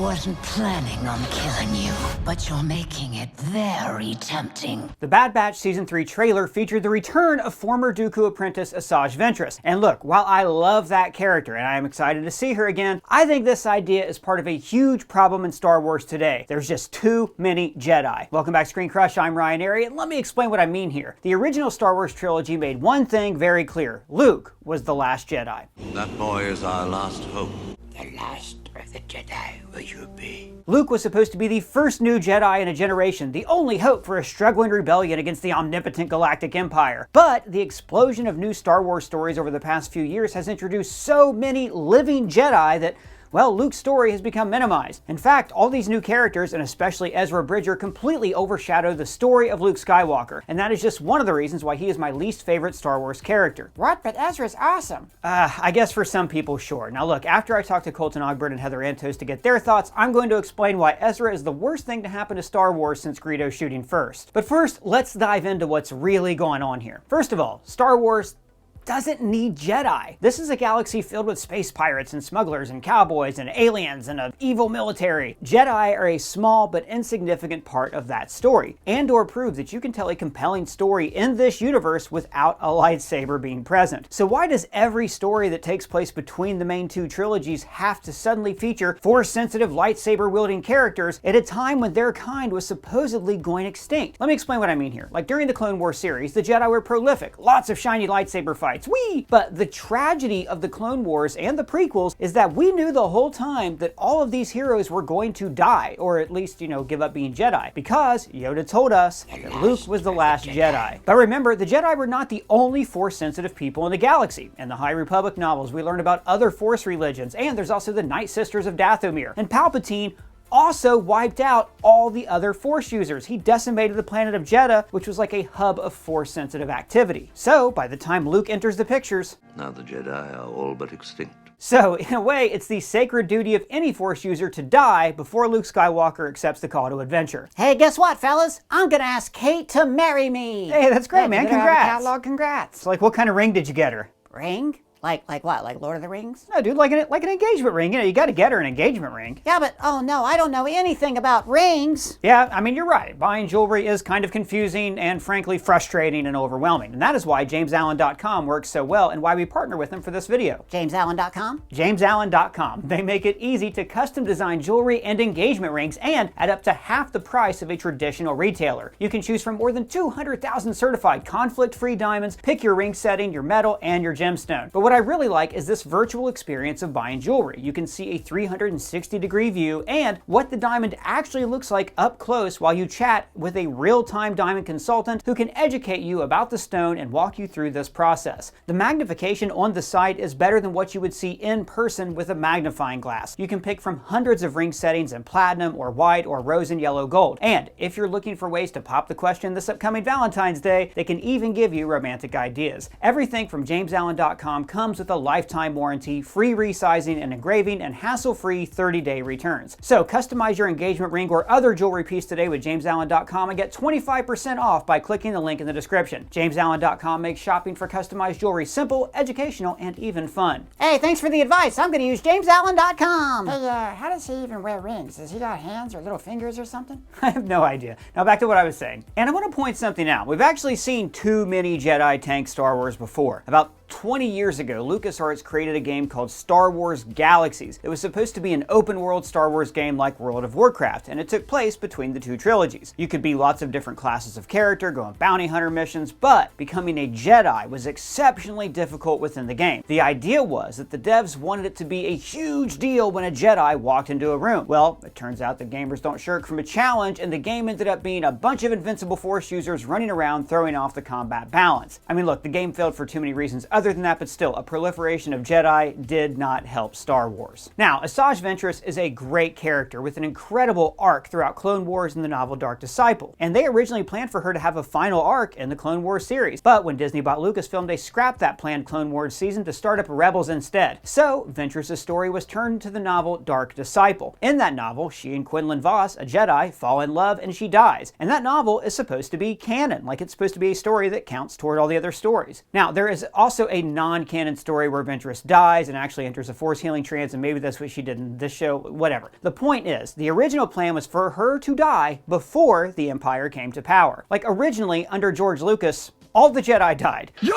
wasn't planning on killing you, but you're making it very tempting. The Bad Batch Season 3 trailer featured the return of former Dooku apprentice Asajj Ventress. And look, while I love that character and I am excited to see her again, I think this idea is part of a huge problem in Star Wars today. There's just too many Jedi. Welcome back to ScreenCrush, I'm Ryan Harriet, and let me explain what I mean here. The original Star Wars trilogy made one thing very clear. Luke was the last Jedi. That boy is our last hope. The last of the Jedi will you be? Luke was supposed to be the first new Jedi in a generation, the only hope for a struggling rebellion against the omnipotent galactic empire. But the explosion of new Star Wars stories over the past few years has introduced so many living Jedi that, well, Luke's story has become minimized. In fact, all these new characters, and especially Ezra Bridger, completely overshadow the story of Luke Skywalker. And that is just one of the reasons why he is my least favorite Star Wars character. What? But Ezra's awesome. I guess for some people, sure. Now look, after I talk to Colton, Ogburn, and Heather Antos to get their thoughts, I'm going to explain why Ezra is the worst thing to happen to Star Wars since Greedo's shooting first. But first, let's dive into what's really going on here. First of all, Star Wars doesn't need Jedi. This is a galaxy filled with space pirates and smugglers and cowboys and aliens and an evil military. Jedi are a small but insignificant part of that story. Andor proves that you can tell a compelling story in this universe without a lightsaber being present. So why does every story that takes place between the main two trilogies have to suddenly feature Force-sensitive lightsaber-wielding characters at a time when their kind was supposedly going extinct? Let me explain what I mean here. Like during the Clone Wars series, the Jedi were prolific, lots of shiny lightsaber fights. Whee! But the tragedy of the Clone Wars and the prequels is that we knew the whole time that all of these heroes were going to die, or at least, give up being Jedi, because Yoda told us that Luke was the last Jedi. But remember, the Jedi were not the only Force-sensitive people in the galaxy. In the High Republic novels, we learn about other Force religions, and there's also the Night Sisters of Dathomir. And Palpatine also wiped out all the other Force users. He decimated the planet of Jeddah, which was like a hub of Force-sensitive activity. So, by the time Luke enters the pictures, Now the Jedi are all but extinct. So, in a way, it's the sacred duty of any Force user to die before Luke Skywalker accepts the call to adventure. Hey, guess what, fellas? I'm gonna ask Kate to marry me. Hey, that's great, man. Congrats. Catalog, congrats. So, like, what kind of ring did you get her? Ring? Like what? Like Lord of the Rings? No, dude, like an engagement ring. You gotta get her an engagement ring. Yeah, but oh no, I don't know anything about rings. Yeah, I mean, you're right. Buying jewelry is kind of confusing and frankly frustrating and overwhelming. And that is why JamesAllen.com works so well and why we partner with them for this video. JamesAllen.com? JamesAllen.com. They make it easy to custom design jewelry and engagement rings and at up to half the price of a traditional retailer. You can choose from more than 200,000 certified conflict-free diamonds, pick your ring setting, your metal, and your gemstone. But what I really like is this virtual experience of buying jewelry. You can see a 360-degree view and what the diamond actually looks like up close while you chat with a real-time diamond consultant who can educate you about the stone and walk you through this process. The magnification on the site is better than what you would see in person with a magnifying glass. You can pick from hundreds of ring settings in platinum or white or rose and yellow gold. And if you're looking for ways to pop the question this upcoming Valentine's Day, they can even give you romantic ideas. Everything from JamesAllen.com comes with a lifetime warranty, free resizing and engraving, and hassle-free 30-day returns. So customize your engagement ring or other jewelry piece today with JamesAllen.com and get 25% off by clicking the link in the description. JamesAllen.com makes shopping for customized jewelry simple, educational, and even fun. Hey, thanks for the advice. I'm gonna use JamesAllen.com. Hey, how does he even wear rings? Has he got hands or little fingers or something? I have no idea. Now back to what I was saying. And I want to point something out. We've actually seen too many Jedi tank Star Wars before. About 20 years ago, LucasArts created a game called Star Wars Galaxies. It was supposed to be an open-world Star Wars game like World of Warcraft, and it took place between the two trilogies. You could be lots of different classes of character, go on bounty hunter missions, but becoming a Jedi was exceptionally difficult within the game. The idea was that the devs wanted it to be a huge deal when a Jedi walked into a room. Well, it turns out that gamers don't shirk from a challenge, and the game ended up being a bunch of invincible Force users running around throwing off the combat balance. I mean, look, the game failed for too many reasons other than that, but still, a proliferation of Jedi did not help Star Wars. Now, Asajj Ventress is a great character with an incredible arc throughout Clone Wars and the novel Dark Disciple, and they originally planned for her to have a final arc in the Clone Wars series, but when Disney bought Lucasfilm, they scrapped that planned Clone Wars season to start up Rebels instead. So, Ventress' story was turned to the novel Dark Disciple. In that novel, she and Quinlan Vos, a Jedi, fall in love and she dies, and that novel is supposed to be canon, like it's supposed to be a story that counts toward all the other stories. Now, there is also also a non-canon story where Ventress dies and actually enters a Force healing trance, and maybe that's what she did in this show, whatever. The point is, the original plan was for her to die before the Empire came to power. Like, originally, under George Lucas, all the Jedi died. Yo!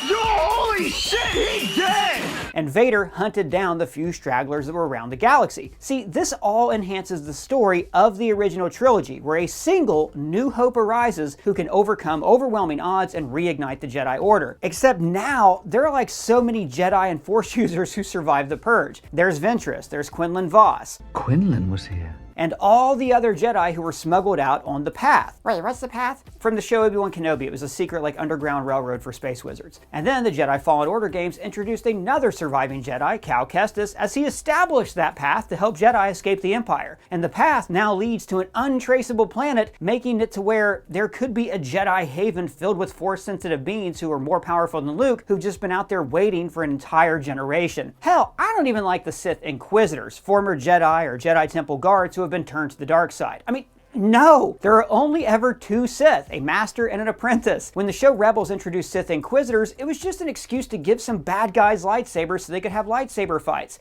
Yo, holy shit, he's dead! And Vader hunted down the few stragglers that were around the galaxy. See, this all enhances the story of the original trilogy, where a single New Hope arises who can overcome overwhelming odds and reignite the Jedi Order. Except now, there are like so many Jedi and Force users who survived the Purge. There's Ventress, there's Quinlan Vos, Quinlan was here. and all the other Jedi who were smuggled out on the Path. Wait, what's the Path? From the show Obi-Wan Kenobi, it was a secret like underground railroad for space wizards. And then the Jedi Fallen Order games introduced another surviving Jedi, Cal Kestis, as he established that path to help Jedi escape the Empire. And the path now leads to an untraceable planet, making it to where there could be a Jedi haven filled with Force-sensitive beings who are more powerful than Luke, who've just been out there waiting for an entire generation. Hell, I don't even like the Sith Inquisitors, former Jedi or Jedi Temple guards who have been turned to the dark side. I mean, no! There are only ever two Sith, a master and an apprentice. When the show Rebels introduced Sith Inquisitors, it was just an excuse to give some bad guys lightsabers so they could have lightsaber fights.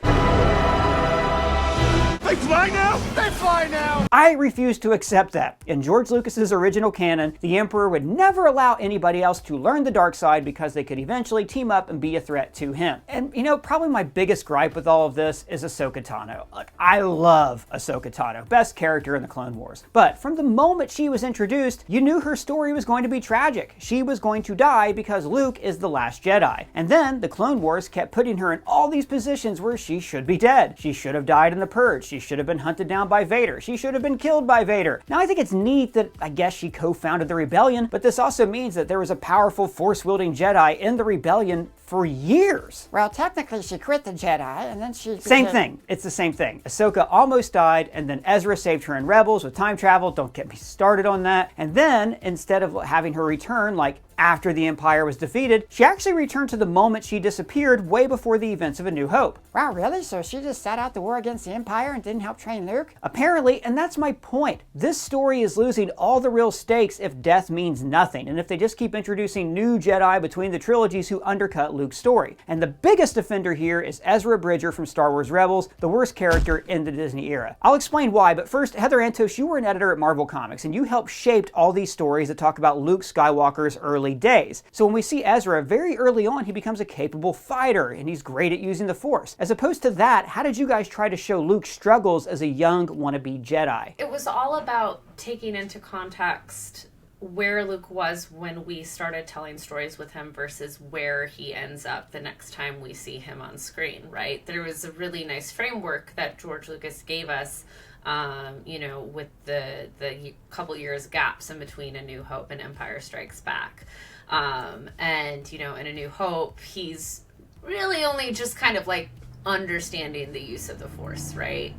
They fly now? They fly now! I refuse to accept that. In George Lucas's original canon, the Emperor would never allow anybody else to learn the dark side because they could eventually team up and be a threat to him. And you know, probably my biggest gripe with all of this is Ahsoka Tano. Look, I love Ahsoka Tano, best character in the Clone Wars. But from the moment she was introduced, you knew her story was going to be tragic. She was going to die because Luke is the last Jedi. And then the Clone Wars kept putting her in all these positions where she should be dead. She should have died in the Purge. She should have been hunted down by Vader. She should have been killed by Vader. Now, I think it's neat that I guess she co-founded the rebellion, but this also means that there was a powerful Force-wielding Jedi in the rebellion for years. Well, technically she quit the Jedi and then she... Same thing. It's the same thing. Ahsoka almost died, and then Ezra saved her in Rebels with time travel. Don't get me started on that. And then, instead of having her return, like after the Empire was defeated, she actually returned to the moment she disappeared way before the events of A New Hope. Wow, really? So she just sat out the war against the Empire and didn't help train Luke? Apparently, and that's my point. This story is losing all the real stakes if death means nothing, and if they just keep introducing new Jedi between the trilogies who undercut Luke's story. And the biggest offender here is Ezra Bridger from Star Wars Rebels, the worst character in the Disney era. I'll explain why, but first, Heather Antos, you were an editor at Marvel Comics, and you helped shape all these stories that talk about Luke Skywalker's early days. So when we see Ezra, very early on, he becomes a capable fighter, and he's great at using the Force. As opposed to that, how did you guys try to show Luke's struggles as a young wannabe Jedi? It was all about taking into context where Luke was when we started telling stories with him versus where he ends up the next time we see him on screen, right? There was a really nice framework that George Lucas gave us, with the couple years gaps in between A New Hope and Empire Strikes Back. In A New Hope, he's really only just kind of like understanding the use of the Force, right?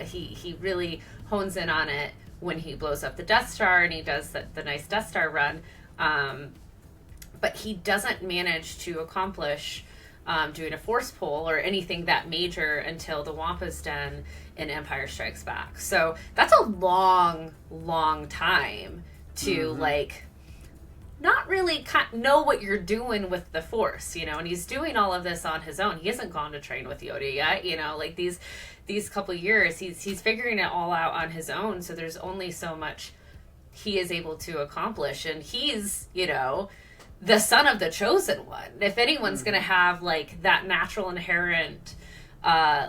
He really hones in on it when he blows up the Death Star and he does the nice Death Star run. But he doesn't manage to accomplish doing a Force pull or anything that major until the Wampa's Den in Empire Strikes Back. So that's a long, long time to not really know what you're doing with the Force, and he's doing all of this on his own. He hasn't gone to train with Yoda yet, these couple years, he's figuring it all out on his own. So there's only so much he is able to accomplish, and he's, the son of the chosen one. If anyone's going to have like that natural inherent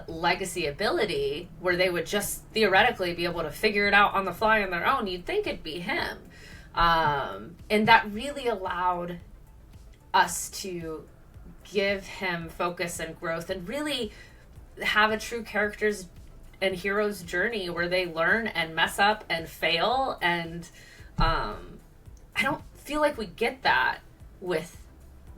legacy ability where they would just theoretically be able to figure it out on the fly on their own, you'd think it'd be him. And that really allowed us to give him focus and growth and really have a true character's and hero's journey where they learn and mess up and fail. And I don't feel like we get that with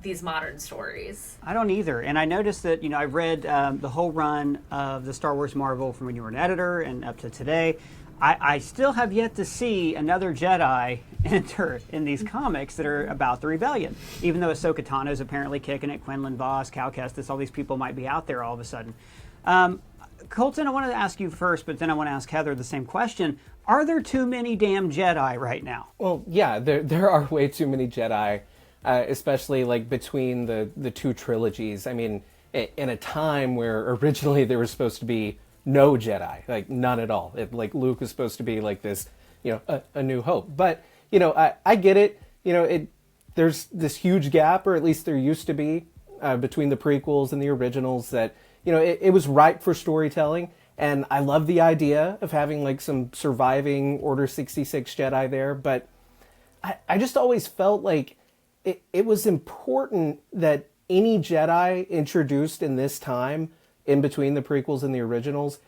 these modern stories. I don't either. And I noticed that, I've read the whole run of the Star Wars Marvel from when you were an editor and up to today. I still have yet to see another Jedi enter in these comics that are about the rebellion. Even though Ahsoka Tano is apparently kicking it, Quinlan Vos, Cal Kestis, all these people might be out there all of a sudden. Colton, I wanted to ask you first, but then I want to ask Heather the same question. Are there too many damn Jedi right now? Well, yeah, there are way too many Jedi. especially like between the two trilogies. I mean, in a time where originally there was supposed to be no Jedi, like none at all. Like Luke was supposed to be like this, a new hope. But, I get it. There's this huge gap, or at least there used to be, between the prequels and the originals that, it was ripe for storytelling. And I love the idea of having like some surviving Order 66 Jedi there. But I just always felt like it was important that any Jedi introduced in this time, in between the prequels and the originals,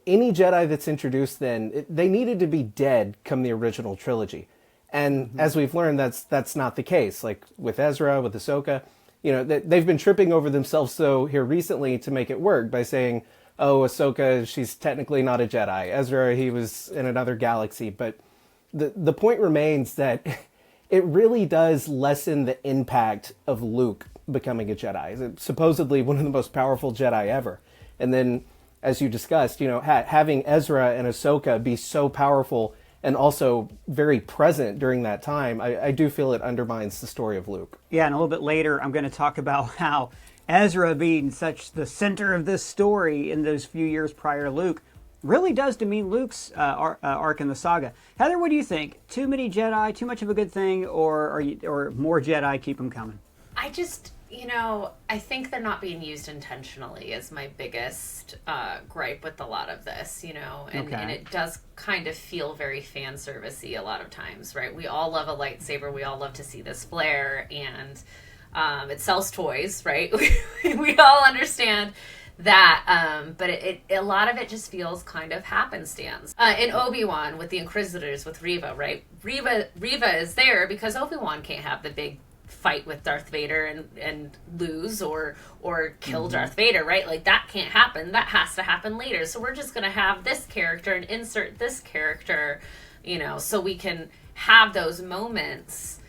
any Jedi that's introduced then, they needed to be dead come the original trilogy. And as we've learned, that's not the case. Like with Ezra, with Ahsoka, they've been tripping over themselves so here recently to make it work by saying, oh, Ahsoka, she's technically not a Jedi. Ezra, he was in another galaxy. But the point remains that it really does lessen the impact of Luke becoming a Jedi. It's supposedly one of the most powerful Jedi ever. And then, as you discussed, having Ezra and Ahsoka be so powerful and also very present during that time, I do feel it undermines the story of Luke. Yeah, and a little bit later, I'm going to talk about how Ezra being such the center of this story in those few years prior to Luke really does demean Luke's arc in the saga. Heather, what do you think? Too many Jedi, too much of a good thing, or more Jedi, keep them coming? I just, I think they're not being used intentionally is my biggest gripe with a lot of this, and it does kind of feel very fan servicey a lot of times, right? We all love a lightsaber. We all love to see this flare, and it sells toys, right? We all understand that, but a lot of it just feels kind of happenstance. In Obi-Wan with the Inquisitors with Reva, right? Reva is there because Obi-Wan can't have the big fight with Darth Vader and lose or kill Darth Vader, right? Like that can't happen. That has to happen later. So we're just going to have this character and insert this character, so we can have those moments.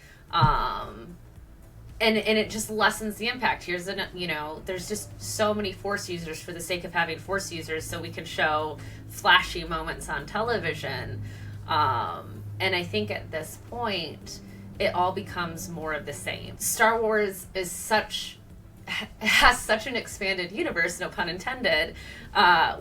And it just lessens the impact. There's just so many Force users for the sake of having Force users so we can show flashy moments on television. And I think at this point, it all becomes more of the same. Star Wars has such an expanded universe, no pun intended,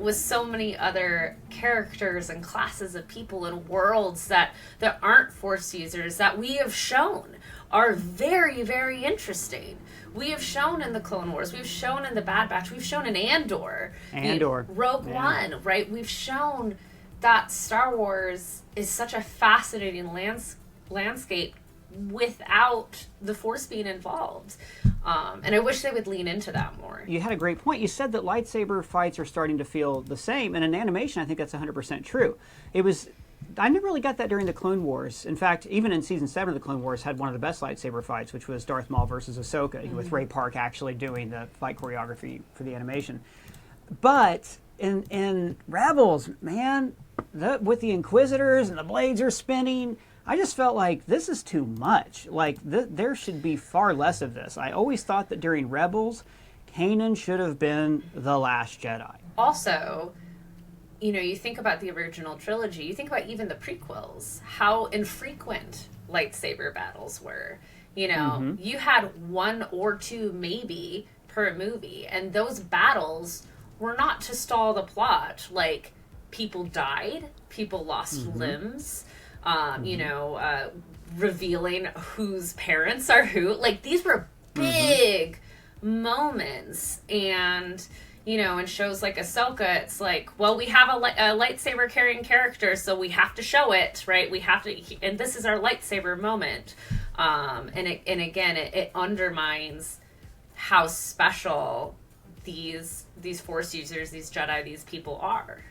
with so many other characters and classes of people and worlds that aren't Force users that we have shown are very, very interesting. We have shown in the Clone Wars, we've shown in the Bad Batch, we've shown in Andor, Rogue One, right? We've shown that Star Wars is such a fascinating landscape without the Force being involved. And I wish they would lean into that more. You had a great point. You said that lightsaber fights are starting to feel the same, and in animation, I think that's 100% true. I never really got that during the Clone Wars. In fact, even in Season 7 of the Clone Wars had one of the best lightsaber fights, which was Darth Maul versus Ahsoka, with Ray Park actually doing the fight choreography for the animation. But in Rebels, man, with the Inquisitors and the blades are spinning, I just felt like this is too much. Like, there should be far less of this. I always thought that during Rebels, Kanan should have been the last Jedi. Also, you think about the original trilogy, you think about even the prequels, how infrequent lightsaber battles were. You had one or two maybe per movie, and those battles were not to stall the plot. Like, people died, people lost limbs, revealing whose parents are who. Like, these were big moments, and in shows like Ahsoka, it's like, well, we have a lightsaber carrying character, so we have to show it, right? We have to, and this is our lightsaber moment. And it undermines how special these Force users, these Jedi, these people are.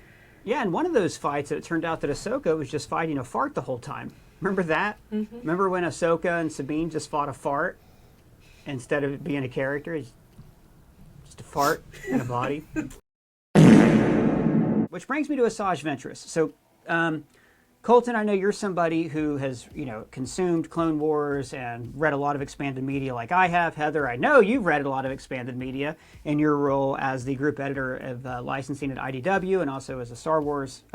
Yeah, and one of those fights, it turned out that Ahsoka was just fighting a fart the whole time. Remember that? Remember when Ahsoka and Sabine just fought a fart instead of being a character? Just a fart in a body. Which brings me to Asajj Ventress. So, Colton, I know you're somebody who has, consumed Clone Wars and read a lot of expanded media like I have. Heather, I know you've read a lot of expanded media in your role as the group editor of licensing at IDW and also as a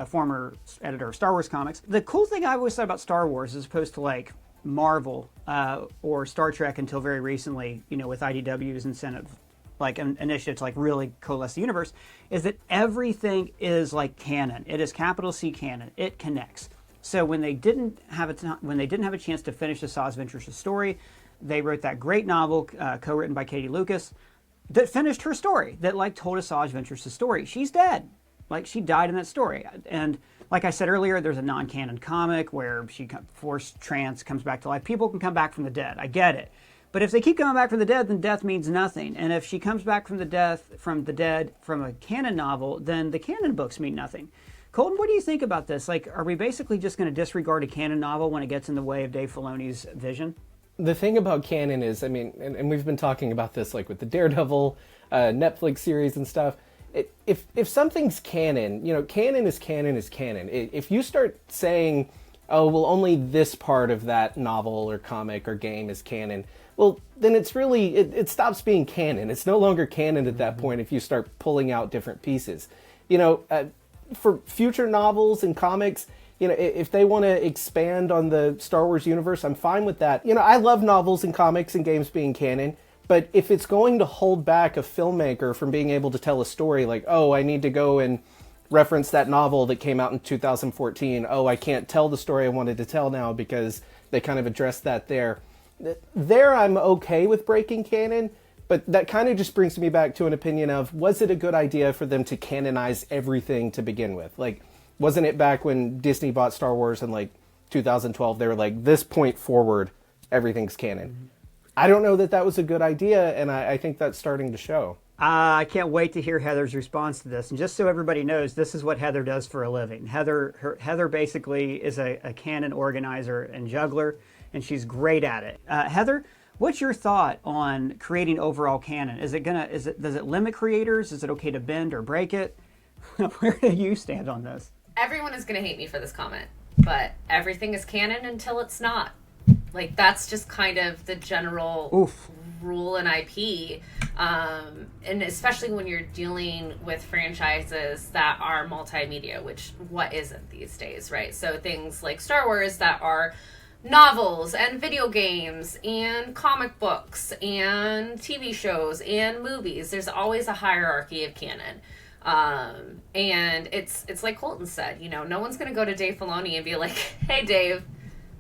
former editor of Star Wars comics. The cool thing I always thought about Star Wars, as opposed to Marvel or Star Trek until very recently, with IDW's incentive, like an initiative to like really coalesce the universe, is that everything is like canon. It is capital C canon. It connects. So when they didn't have a chance to finish Asajj Ventress' story, they wrote that great novel co-written by Katie Lucas that finished her story, that like told Asajj Ventress' story. She's dead. Like, she died in that story. And like I said earlier, there's a non-canon comic where she forced trance comes back to life. People can come back from the dead. I get it. But if they keep coming back from the dead, then death means nothing. And if she comes back from the dead from a canon novel, then the canon books mean nothing. Colton, what do you think about this? Like, are we basically just going to disregard a canon novel when it gets in the way of Dave Filoni's vision? The thing about canon is, I mean, and we've been talking about this like with the Daredevil Netflix series and stuff. If something's canon, canon is canon is canon. If you start saying, oh, well, only this part of that novel or comic or game is canon, well, then it's really, it stops being canon. It's no longer canon at that point if you start pulling out different pieces. For future novels and comics, if they want to expand on the Star Wars universe, I'm fine with that. I love novels and comics and games being canon, but if it's going to hold back a filmmaker from being able to tell a story like, oh, I need to go and reference that novel that came out in 2014. Oh, I can't tell the story I wanted to tell now because they kind of addressed that there. There I'm okay with breaking canon, but that kind of just brings me back to an opinion of, was it a good idea for them to canonize everything to begin with? Like, wasn't it back when Disney bought Star Wars in like 2012, they were like, this point forward, everything's canon. I don't know that was a good idea, and I think that's starting to show. I can't wait to hear Heather's response to this. And just so everybody knows, this is what Heather does for a living. Heather basically is a canon organizer and juggler, and she's great at it. Heather, what's your thought on creating overall canon? Does it limit creators? Is it okay to bend or break it? Where do you stand on this? Everyone is going to hate me for this comment, but everything is canon until it's not. Like, that's just kind of the general rule in IP. And especially when you're dealing with franchises that are multimedia, which what isn't these days, right? So things like Star Wars that are novels and video games and comic books and TV shows and movies. There's always a hierarchy of canon. And it's like Colton said, no one's going to go to Dave Filoni and be like, hey, Dave,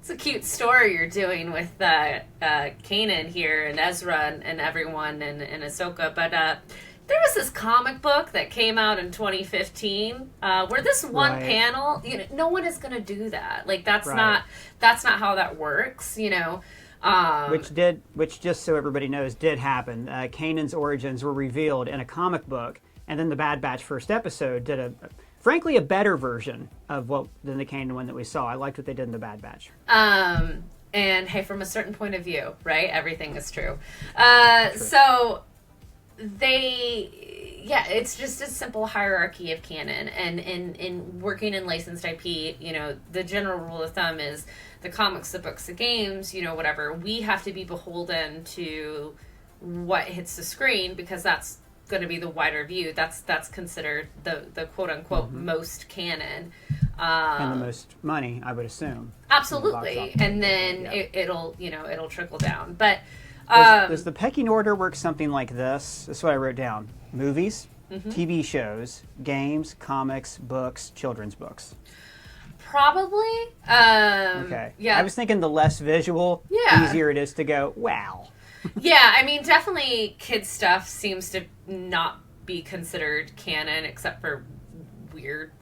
it's a cute story you're doing with Kanan here and Ezra and everyone and Ahsoka. But there was this comic book that came out in 2015 where this one panel, no one is going to do that. Like, that's not how that works, Which just so everybody knows, did happen. Kanan's origins were revealed in a comic book, and then the Bad Batch first episode did frankly a better version of than the Kanan one that we saw. I liked what they did in the Bad Batch. And hey, from a certain point of view, right? Everything is true. So it's just a simple hierarchy of canon, and in working in licensed IP, the general rule of thumb is the comics, the books, the games, whatever. We have to be beholden to what hits the screen because that's going to be the wider view. That's considered the quote unquote most canon, and the most money, I would assume. Absolutely, and then it'll trickle down. But does the pecking order work something like this? That's what I wrote down: movies, TV shows, games, comics, books, children's books. Probably. Okay. Yeah. I was thinking the less visual, easier it is to go, wow. Yeah, I mean, definitely kids stuff seems to not be considered canon except for weird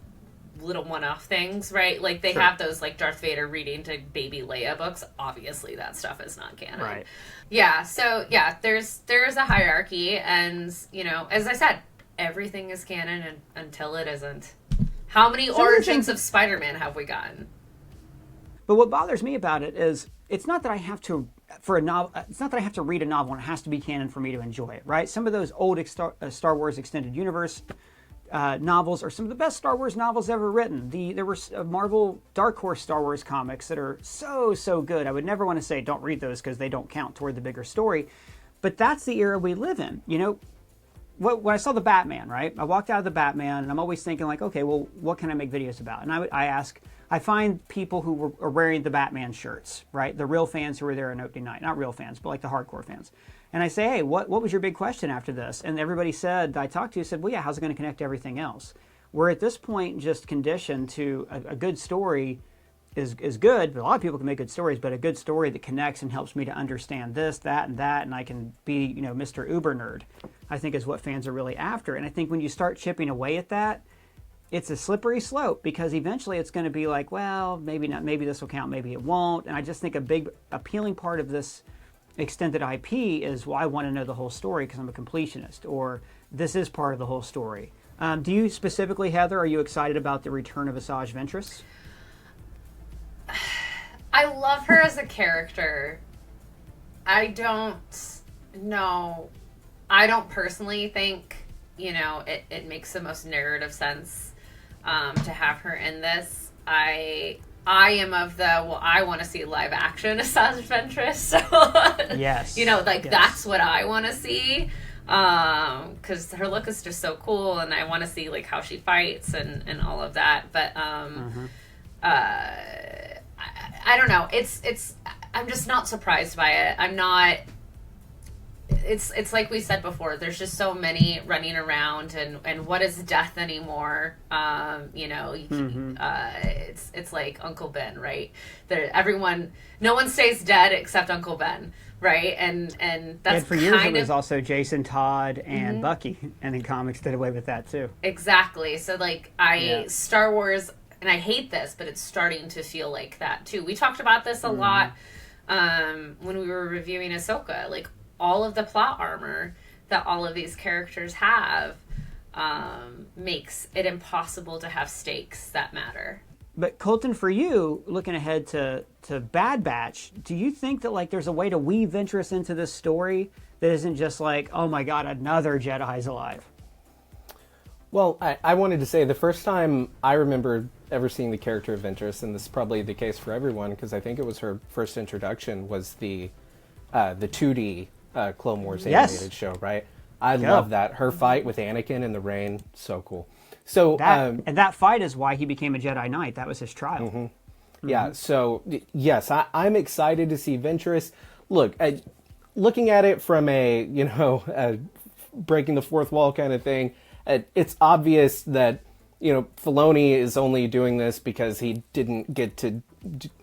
little one-off things, right? Like, they have those, like, Darth Vader reading to baby Leia books. Obviously, that stuff is not canon. Right. Yeah, so, there's a hierarchy, and, as I said, everything is canon until it isn't. How many origins of Spider-Man have we gotten? But what bothers me about it is, it's not that I have to read a novel and it has to be canon for me to enjoy it, right? Some of those old Star Wars Extended Universe novels are some of the best Star Wars novels ever written. There were Marvel Dark Horse Star Wars comics that are so good. I would never want to say don't read those because they don't count toward the bigger story. But that's the era we live in. when I saw the Batman, right? I walked out of the Batman, and I'm always thinking like, okay, well, what can I make videos about? And I find people who are wearing the Batman shirts, right? The real fans who were there on opening night, not real fans, but like the hardcore fans. And I say, hey, what was your big question after this? And everybody said, I talked to, said, well, yeah, how's it going to connect to everything else? We're at this point just conditioned to a good story is good, but a lot of people can make good stories, but a good story that connects and helps me to understand this, that, and I can be, you know, Mr. Uber nerd, I think is what fans are really after. And I think when you start chipping away at that, it's a slippery slope, because eventually it's going to be like, well, maybe not, maybe this will count, maybe it won't. And I just think a big appealing part of this extended IP is, well, I want to know the whole story because I'm a completionist, or this is part of the whole story. Do you specifically, Heather, are you excited about the return of Asajj Ventress? I love her as a character. I don't personally think, you know, it makes the most narrative sense to have her in this. I am of the, well, I want to see live action Asajj Ventress. So, yes. You know, like, yes. That's what I want to see. Because her look is just so cool, and I want to see, like, how she fights and all of that. But, I don't know. I'm just not surprised by it. I'm not. It's like we said before. There's just so many running around, and what is death anymore? You know, it's like Uncle Ben, right? No one stays dead except Uncle Ben, right? And that's and for years it was also Jason Todd and Bucky, and in comics did away with that too. Exactly. So like Star Wars. And I hate this, but it's starting to feel like that too. We talked about this a lot when we were reviewing Ahsoka. Like, all of the plot armor that all of these characters have makes it impossible to have stakes that matter. But Colton, for you, looking ahead to Bad Batch, do you think that like there's a way to weave Ventress into this story that isn't just like, oh my god, another Jedi's alive? Well, I wanted to say the first time I remember ever seeing the character of Ventress, and this is probably the case for everyone because I think it was her first introduction, was the 2D Clone Wars animated show, right? I love that. Her fight with Anakin in the rain, so cool. So and that fight is why he became a Jedi Knight. That was his trial. Yeah, so yes, I'm excited to see Ventress. Look, looking at it from a, you know, breaking the fourth wall kind of thing, it's obvious that, you know, Filoni is only doing this because he didn't get to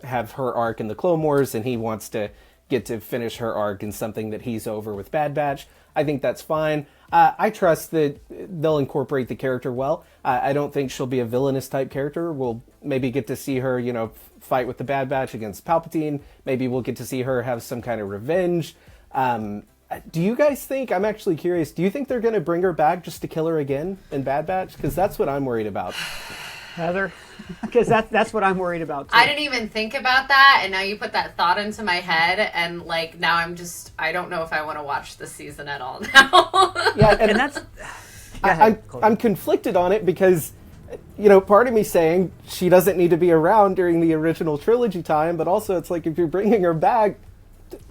have her arc in the Clone Wars, and he wants to get to finish her arc in something that he's over with Bad Batch. I think that's fine. I trust that they'll incorporate the character well. I don't think she'll be a villainous type character. We'll maybe get to see her, you know, fight with the Bad Batch against Palpatine. Maybe we'll get to see her have some kind of revenge. Do you guys think, I'm actually curious, do you think they're going to bring her back just to kill her again in Bad Batch? Because that's what I'm worried about. Heather? Because that's what I'm worried about too. I didn't even think about that, and now you put that thought into my head, and like now I don't know if I want to watch this season at all now. Yeah, and that's... I'm conflicted on it because, you know, part of me saying she doesn't need to be around during the original trilogy time, but also it's like if you're bringing her back,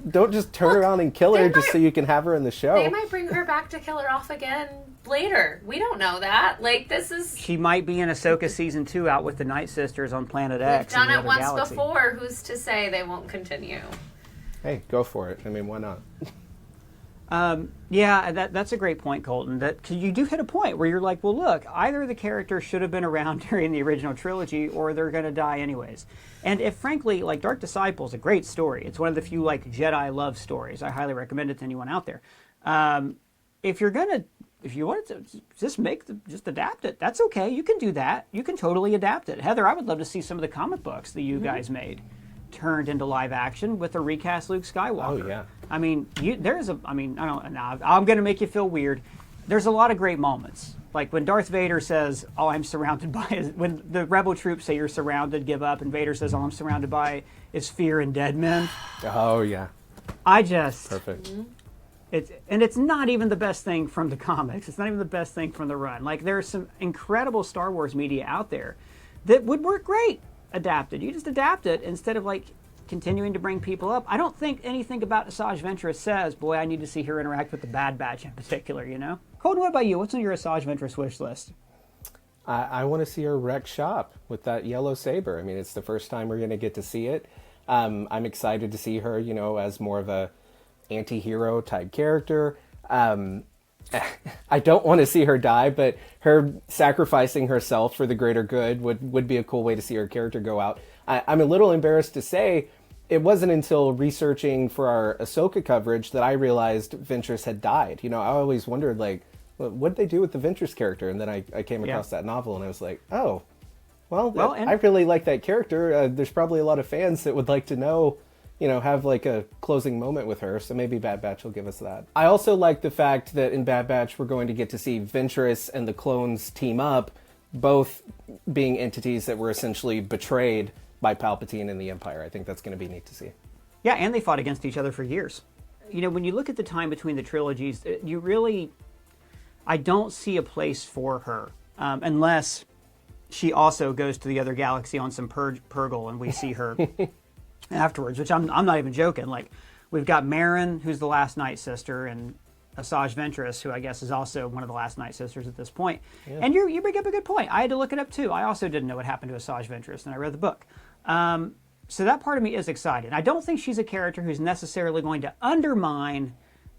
don't just turn around and kill her just so you can have her in the show. They might bring her back to kill her off again later. We don't know that. Like, this is... She might be in Ahsoka Season 2 out with the Night Sisters on Planet X. We've done it once before. Who's to say they won't continue? Hey, go for it. I mean, why not? Yeah, that's a great point, Colton. That you do hit a point where you're like, well, look, either the characters should have been around during the original trilogy, or they're going to die anyways. And if, frankly, like Dark Disciple is a great story. It's one of the few like Jedi love stories. I highly recommend it to anyone out there. If you want to just adapt it, that's okay. You can do that. You can totally adapt it. Heather, I would love to see some of the comic books that you guys made turned into live action with a recast Luke Skywalker. Oh yeah. I mean, I'm going to make you feel weird. There's a lot of great moments. Like when Darth Vader says, "Oh, I'm surrounded by," when the rebel troops say you're surrounded, give up, and Vader says, "All I'm surrounded by is fear and dead men." Oh yeah. Perfect. It's not even the best thing from the comics. It's not even the best thing from the run. Like, there's some incredible Star Wars media out there that would work great adapted. You just adapt it instead of like continuing to bring people up. I don't think anything about Asajj Ventress says, boy, I need to see her interact with the Bad Batch in particular, you know? Colton, what about you? What's on your Asajj Ventress wish list? I want to see her wreck shop with that yellow saber. I mean, it's the first time we're going to get to see it. I'm excited to see her, as more of a anti-hero type character. I don't want to see her die, but her sacrificing herself for the greater good would be a cool way to see her character go out. I'm a little embarrassed to say it wasn't until researching for our Ahsoka coverage that I realized Ventress had died. I always wondered, what did they do with the Ventress character? And then I came across that novel and I was like, oh, well, I really like that character. There's probably a lot of fans that would like to know, have a closing moment with her. So maybe Bad Batch will give us that. I also like the fact that in Bad Batch, we're going to get to see Ventress and the clones team up, both being entities that were essentially betrayed by Palpatine and the Empire. I think that's going to be neat to see. Yeah, and they fought against each other for years. When you look at the time between the trilogies, I don't see a place for her, unless she also goes to the other galaxy on some Purgle and we see her afterwards, which I'm not even joking. We've got Marin, who's the last Night Sister, and Asajj Ventress, who I guess is also one of the last Night Sisters at this point. Yeah. And you bring up a good point. I had to look it up too. I also didn't know what happened to Asajj Ventress, and I read the book. So that part of me is excited. I don't think she's a character who's necessarily going to undermine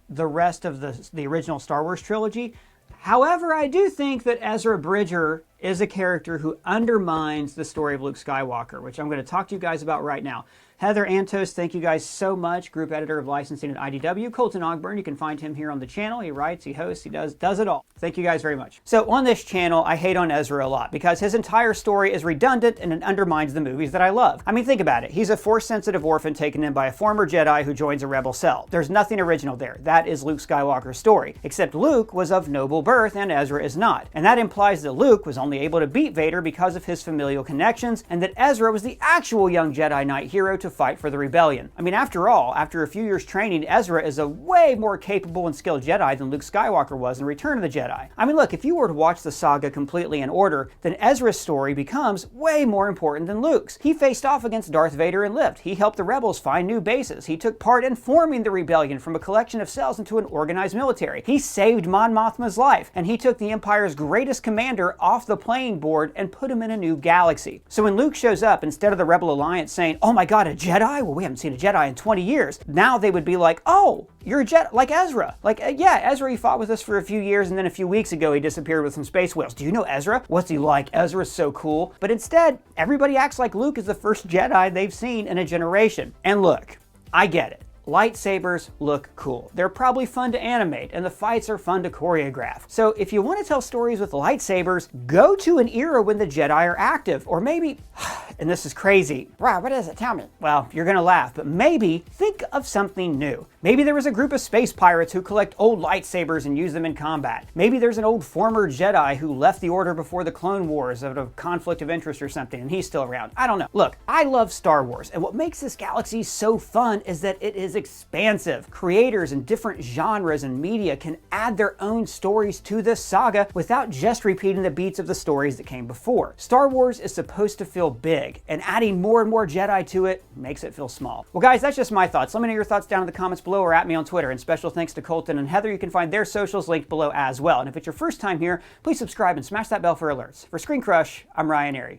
the rest of the original Star Wars trilogy. However, I do think that Ezra Bridger is a character who undermines the story of Luke Skywalker, which I'm going to talk to you guys about right now. Heather Antos, thank you guys so much. Group editor of licensing at IDW. Colton Ogburn, you can find him here on the channel. He writes, he hosts, he does it all. Thank you guys very much. So on this channel, I hate on Ezra a lot because his entire story is redundant and it undermines the movies that I love. I mean, think about it. He's a Force-sensitive orphan taken in by a former Jedi who joins a rebel cell. There's nothing original there. That is Luke Skywalker's story. Except Luke was of noble birth and Ezra is not. And that implies that Luke was only able to beat Vader because of his familial connections, and that Ezra was the actual young Jedi Knight hero to fight for the rebellion. I mean, after all, after a few years training, Ezra is a way more capable and skilled Jedi than Luke Skywalker was in Return of the Jedi. I mean, look, if you were to watch the saga completely in order, then Ezra's story becomes way more important than Luke's. He faced off against Darth Vader and lived. He helped the rebels find new bases. He took part in forming the rebellion from a collection of cells into an organized military. He saved Mon Mothma's life, and he took the Empire's greatest commander off the playing board and put him in a new galaxy. So when Luke shows up, instead of the Rebel Alliance saying, oh my god, a Jedi? Well, we haven't seen a Jedi in 20 years. Now they would be like, oh, you're a Jedi, like Ezra. Yeah, Ezra, he fought with us for a few years, and then a few weeks ago he disappeared with some space whales. Do you know Ezra? What's he like? Ezra's so cool. But instead, everybody acts like Luke is the first Jedi they've seen in a generation. And look, I get it. Lightsabers look cool. They're probably fun to animate, and the fights are fun to choreograph. So if you want to tell stories with lightsabers, go to an era when the Jedi are active, or maybe, and this is crazy. Wow, what is it? Tell me. Well, you're gonna laugh, but maybe think of something new. Maybe there was a group of space pirates who collect old lightsabers and use them in combat. Maybe there's an old former Jedi who left the Order before the Clone Wars out of conflict of interest or something, and he's still around. I don't know. Look, I love Star Wars, and what makes this galaxy so fun is that it is expansive. Creators in different genres and media can add their own stories to this saga without just repeating the beats of the stories that came before. Star Wars is supposed to feel big, and adding more and more Jedi to it makes it feel small. Well guys, that's just my thoughts. Let me know your thoughts down in the comments below or at me on Twitter, and special thanks to Colton and Heather. You can find their socials linked below as well. And if it's your first time here, please subscribe and smash that bell for alerts. For ScreenCrush, I'm Ryan Airy.